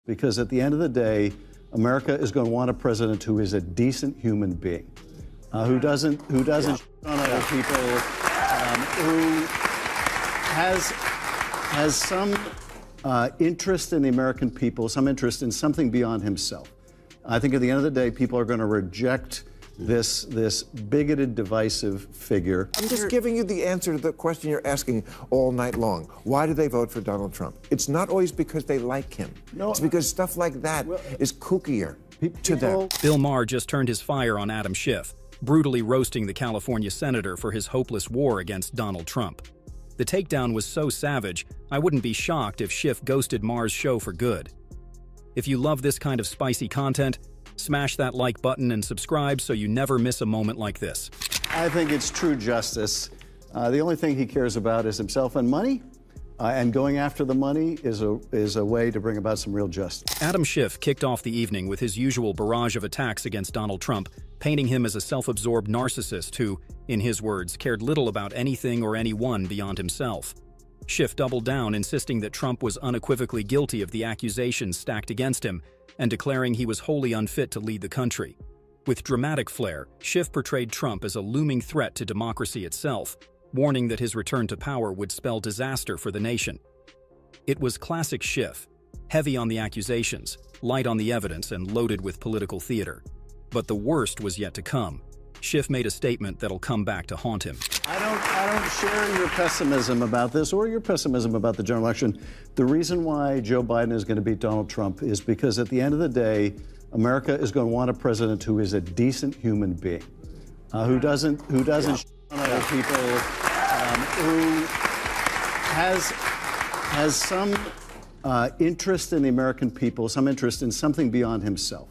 Because at the end of the day, America is going to want a president who is a decent human being, who doesn't shit on other people, who has some interest in the American people, some interest in something beyond himself. I think at the end of the day, people are going to reject this bigoted, divisive figure. I'm just giving you the answer to the question you're asking all night long. Why do they vote for Donald Trump? It's not always because they like him. No, it's because stuff like that is kookier to them. Bill Maher just turned his fire on Adam Schiff, brutally roasting the California senator for his hopeless war against Donald Trump. The takedown was so savage, I wouldn't be shocked if Schiff ghosted Maher's show for good. If you love this kind of spicy content, smash that like button and subscribe so you never miss a moment like this. I think it's true justice. The only thing he cares about is himself and money, and going after the money is a way to bring about some real justice. Adam Schiff kicked off the evening with his usual barrage of attacks against Donald Trump, painting him as a self-absorbed narcissist who, in his words, cared little about anything or anyone beyond himself. Schiff doubled down, insisting that Trump was unequivocally guilty of the accusations stacked against him, and declaring he was wholly unfit to lead the country. With dramatic flair, Schiff portrayed Trump as a looming threat to democracy itself, warning that his return to power would spell disaster for the nation. It was classic Schiff, heavy on the accusations, light on the evidence, and loaded with political theater. But the worst was yet to come. Schiff made a statement that'll come back to haunt him. I don't share your pessimism about this or your pessimism about the general election. The reason why Joe Biden is going to beat Donald Trump is because at the end of the day, America is going to want a president who is a decent human being, who doesn't shit on other people, who has some interest in the American people, some interest in something beyond himself.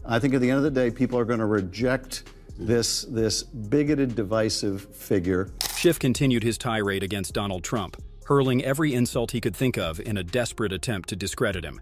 I think at the end of the day, people are going to reject this bigoted, divisive figure. Schiff continued his tirade against Donald Trump, hurling every insult he could think of in a desperate attempt to discredit him.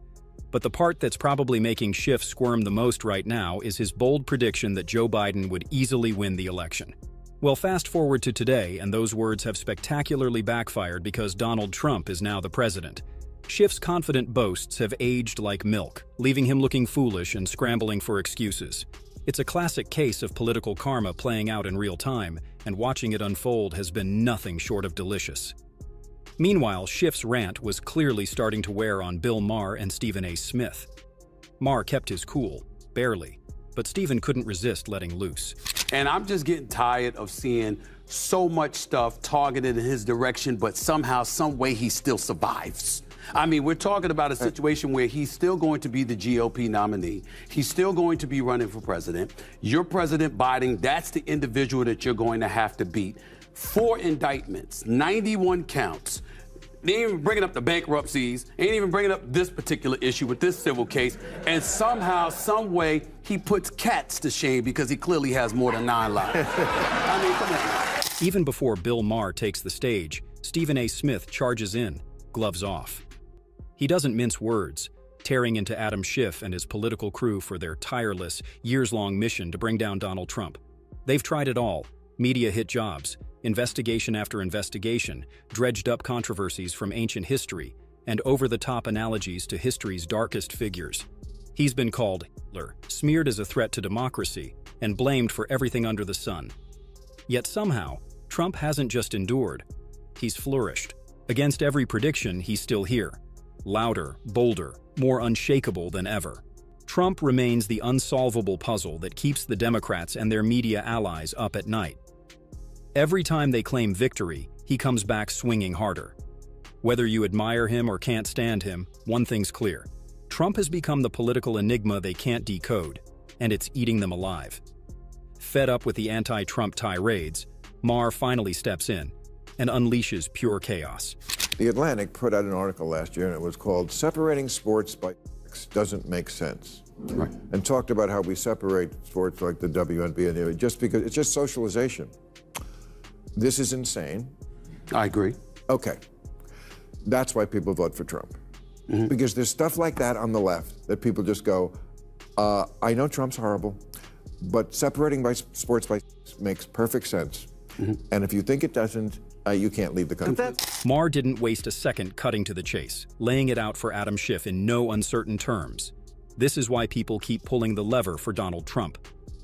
But the part that's probably making Schiff squirm the most right now is his bold prediction that Joe Biden would easily win the election. Well, fast forward to today, and those words have spectacularly backfired because Donald Trump is now the president. Schiff's confident boasts have aged like milk, leaving him looking foolish and scrambling for excuses. It's a classic case of political karma playing out in real time, and watching it unfold has been nothing short of delicious. Meanwhile, Schiff's rant was clearly starting to wear on Bill Maher and Stephen A. Smith. Maher kept his cool, barely, but Stephen couldn't resist letting loose. And I'm just getting tired of seeing so much stuff targeted in his direction, but somehow, some way he still survives. I mean, we're talking about a situation where he's still going to be the GOP nominee. He's still going to be running for president. You're President Biden. That's the individual that you're going to have to beat. 4 indictments, 91 counts. They ain't even bringing up the bankruptcies, ain't even bringing up this particular issue with this civil case. And somehow, some way, he puts cats to shame because he clearly has more than 9 lives. I mean, come on. Even before Bill Maher takes the stage, Stephen A. Smith charges in, gloves off. He doesn't mince words, tearing into Adam Schiff and his political crew for their tireless, years-long mission to bring down Donald Trump. They've tried it all: media hit jobs, investigation after investigation, dredged-up controversies from ancient history, and over-the-top analogies to history's darkest figures. He's been called Hitler, smeared as a threat to democracy, and blamed for everything under the sun. Yet somehow, Trump hasn't just endured, he's flourished. Against every prediction, he's still here. Louder, bolder, more unshakable than ever. Trump remains the unsolvable puzzle that keeps the Democrats and their media allies up at night. Every time they claim victory, he comes back swinging harder. Whether you admire him or can't stand him, one thing's clear. Trump has become the political enigma they can't decode, and it's eating them alive. Fed up with the anti-Trump tirades, Maher finally steps in and unleashes pure chaos. The Atlantic put out an article last year, and it was called "Separating Sports by Sex Doesn't Make Sense." Right. And talked about how we separate sports like the WNBA and the just because it's just socialization. This is insane. I agree. Okay. That's why people vote for Trump. Mm-hmm. Because there's stuff like that on the left that people just go, I know Trump's horrible, but separating by sports by sex makes perfect sense. Mm-hmm. And if you think it doesn't, you can't leave the country. Maher didn't waste a second cutting to the chase, laying it out for Adam Schiff in no uncertain terms. This is why people keep pulling the lever for Donald Trump.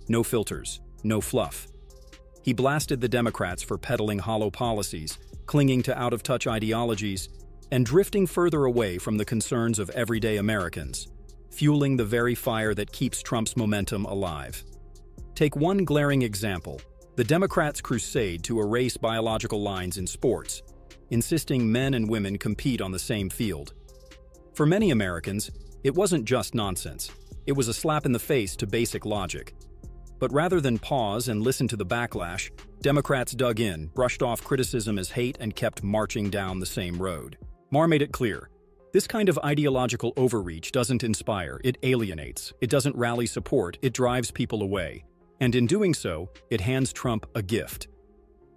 No filters, no fluff. He blasted the Democrats for peddling hollow policies, clinging to out-of-touch ideologies, and drifting further away from the concerns of everyday Americans, fueling the very fire that keeps Trump's momentum alive. Take one glaring example: the Democrats' crusade to erase biological lines in sports, insisting men and women compete on the same field. For many Americans, it wasn't just nonsense. It was a slap in the face to basic logic. But rather than pause and listen to the backlash, Democrats dug in, brushed off criticism as hate, and kept marching down the same road. Maher made it clear: this kind of ideological overreach doesn't inspire, it alienates. It doesn't rally support, it drives people away. And in doing so, it hands Trump a gift.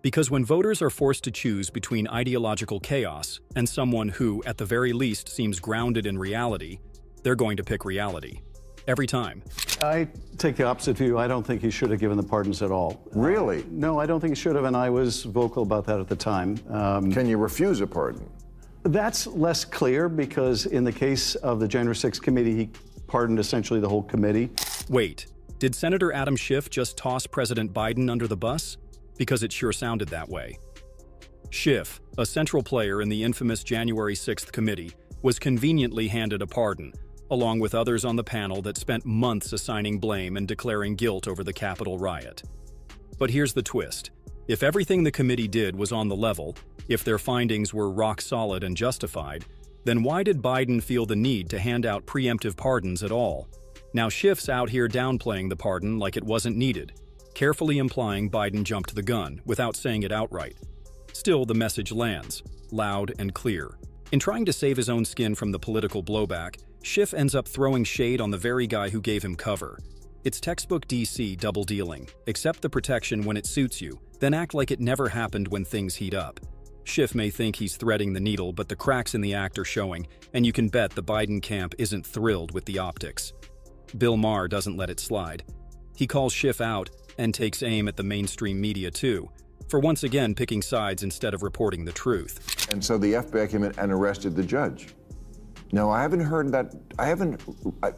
Because when voters are forced to choose between ideological chaos and someone who, at the very least, seems grounded in reality, they're going to pick reality. Every time. I take the opposite view. I don't think he should have given the pardons at all. Really? No, I don't think he should have, and I was vocal about that at the time. Can you refuse a pardon? That's less clear because in the case of the January 6th committee, he pardoned essentially the whole committee. Wait, did Senator Adam Schiff just toss President Biden under the bus? Because it sure sounded that way. Schiff, a central player in the infamous January 6th committee, was conveniently handed a pardon, along with others on the panel that spent months assigning blame and declaring guilt over the Capitol riot. But here's the twist. If everything the committee did was on the level, if their findings were rock solid and justified, then why did Biden feel the need to hand out preemptive pardons at all? Now Schiff's out here downplaying the pardon like it wasn't needed, carefully implying Biden jumped the gun without saying it outright. Still, the message lands, loud and clear. In trying to save his own skin from the political blowback, Schiff ends up throwing shade on the very guy who gave him cover. It's textbook DC double-dealing. Accept the protection when it suits you, then act like it never happened when things heat up. Schiff may think he's threading the needle, but the cracks in the act are showing, and you can bet the Biden camp isn't thrilled with the optics. Bill Maher doesn't let it slide. He calls Schiff out and takes aim at the mainstream media too, for once again picking sides instead of reporting the truth. And so the FBI came in and arrested the judge. Now, I haven't heard that,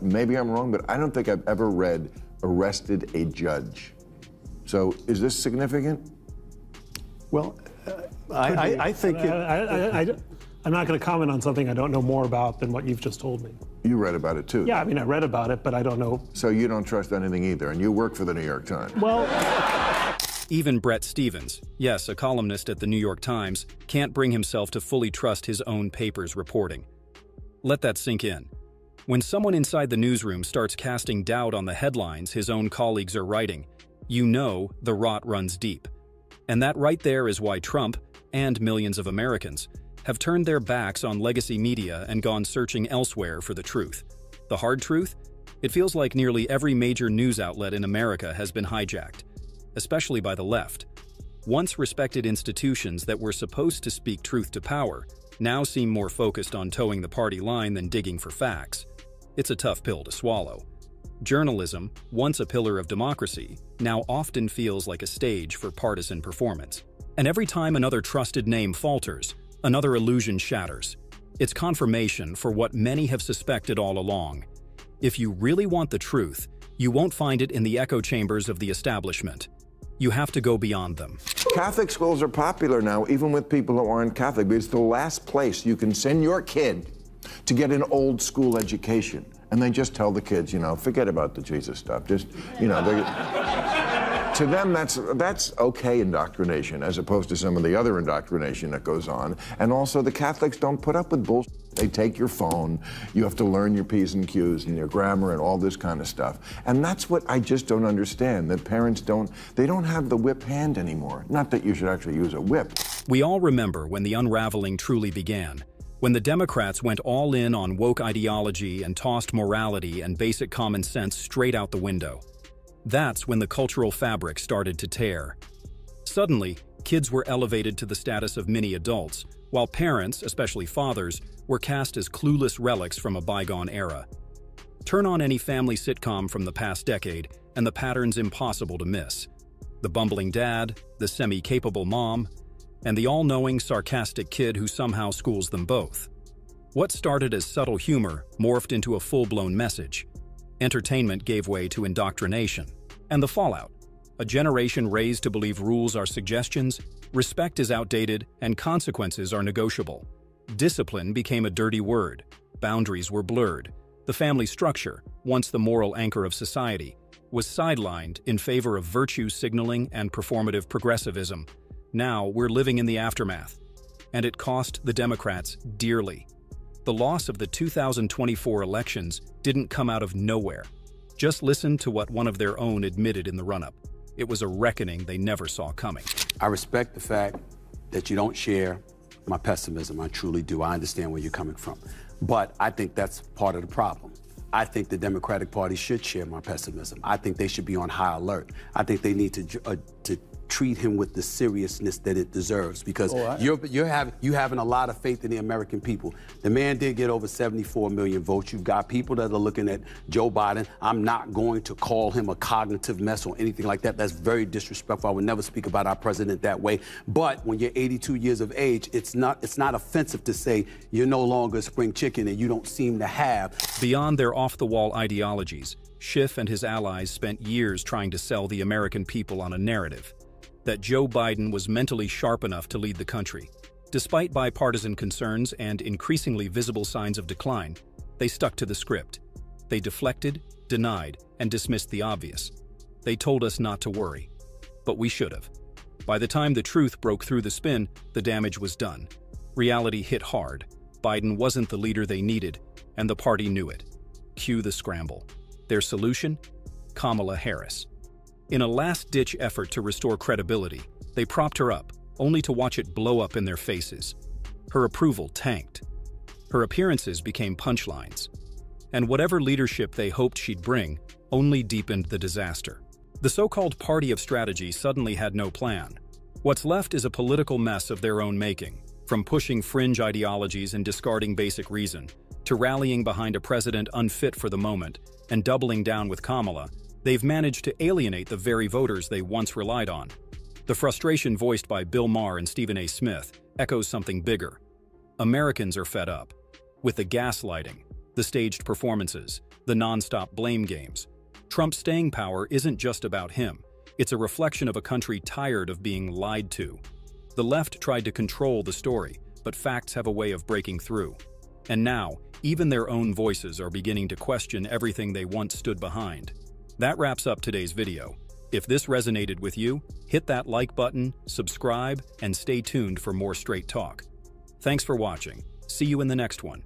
maybe I'm wrong, but I don't think I've ever read arrested a judge. So is this significant? Well, I think... I'm not going to comment on something I don't know more about than what you've just told me. You read about it too? Yeah, I mean, I read about it, but I don't know. So you don't trust anything either, and you work for the New York Times. Well... Even Bret Stephens, yes, a columnist at the New York Times, can't bring himself to fully trust his own paper's reporting. Let that sink in. When someone inside the newsroom starts casting doubt on the headlines his own colleagues are writing, you know the rot runs deep. And that right there is why Trump, and millions of Americans, have turned their backs on legacy media and gone searching elsewhere for the truth. The hard truth? It feels like nearly every major news outlet in America has been hijacked, especially by the left. Once respected institutions that were supposed to speak truth to power now seem more focused on towing the party line than digging for facts. It's a tough pill to swallow. Journalism, once a pillar of democracy, now often feels like a stage for partisan performance. And every time another trusted name falters, another illusion shatters. It's confirmation for what many have suspected all along. If you really want the truth, you won't find it in the echo chambers of the establishment. You have to go beyond them. Catholic schools are popular now, even with people who aren't Catholic, because it's the last place you can send your kid to get an old school education. And they just tell the kids, forget about the Jesus stuff. Just, to them, that's okay indoctrination, as opposed to some of the other indoctrination that goes on. And also, the Catholics don't put up with bullshit. They take your phone, you have to learn your P's and Q's and your grammar and all this kind of stuff. And that's what I just don't understand, that parents don't have the whip hand anymore. Not that you should actually use a whip. We all remember when the unraveling truly began, when the Democrats went all in on woke ideology and tossed morality and basic common sense straight out the window. That's when the cultural fabric started to tear. Suddenly, kids were elevated to the status of mini adults, while parents, especially fathers, were cast as clueless relics from a bygone era. Turn on any family sitcom from the past decade, and the pattern's impossible to miss. The bumbling dad, the semi-capable mom, and the all-knowing, sarcastic kid who somehow schools them both. What started as subtle humor morphed into a full-blown message. Entertainment gave way to indoctrination. And the fallout: a generation raised to believe rules are suggestions, respect is outdated, and consequences are negotiable. Discipline became a dirty word. Boundaries were blurred. The family structure, once the moral anchor of society, was sidelined in favor of virtue signaling and performative progressivism. Now we're living in the aftermath, and it cost the Democrats dearly. The loss of the 2024 elections didn't come out of nowhere. Just listen to what one of their own admitted in the run-up. It was a reckoning they never saw coming. I respect the fact that you don't share my pessimism. I truly do. I understand where you're coming from. But I think that's part of the problem. I think the Democratic Party should share my pessimism. I think they should be on high alert. I think they need to treat him with the seriousness that it deserves, because you having a lot of faith in the American people. The man did get over 74 million votes. You've got people that are looking at Joe Biden. I'm not going to call him a cognitive mess or anything like that. That's very disrespectful. I would never speak about our president that way. But when you're 82 years of age, it's not offensive to say you're no longer a spring chicken and you don't seem to have. Beyond their off-the-wall ideologies, Schiff and his allies spent years trying to sell the American people on a narrative that Joe Biden was mentally sharp enough to lead the country. Despite bipartisan concerns and increasingly visible signs of decline, they stuck to the script. They deflected, denied, and dismissed the obvious. They told us not to worry, but we should have. By the time the truth broke through the spin, the damage was done. Reality hit hard. Biden wasn't the leader they needed, and the party knew it. Cue the scramble. Their solution? Kamala Harris. In a last-ditch effort to restore credibility, they propped her up, only to watch it blow up in their faces. Her approval tanked. Her appearances became punchlines. And whatever leadership they hoped she'd bring only deepened the disaster. The so-called party of strategy suddenly had no plan. What's left is a political mess of their own making, from pushing fringe ideologies and discarding basic reason, to rallying behind a president unfit for the moment and doubling down with Kamala. They've managed to alienate the very voters they once relied on. The frustration voiced by Bill Maher and Stephen A. Smith echoes something bigger. Americans are fed up with the gaslighting, the staged performances, the non-stop blame games. Trump's staying power isn't just about him. It's a reflection of a country tired of being lied to. The left tried to control the story, but facts have a way of breaking through. And now, even their own voices are beginning to question everything they once stood behind. That wraps up today's video. If this resonated with you, hit that like button, subscribe, and stay tuned for more straight talk. Thanks for watching. See you in the next one.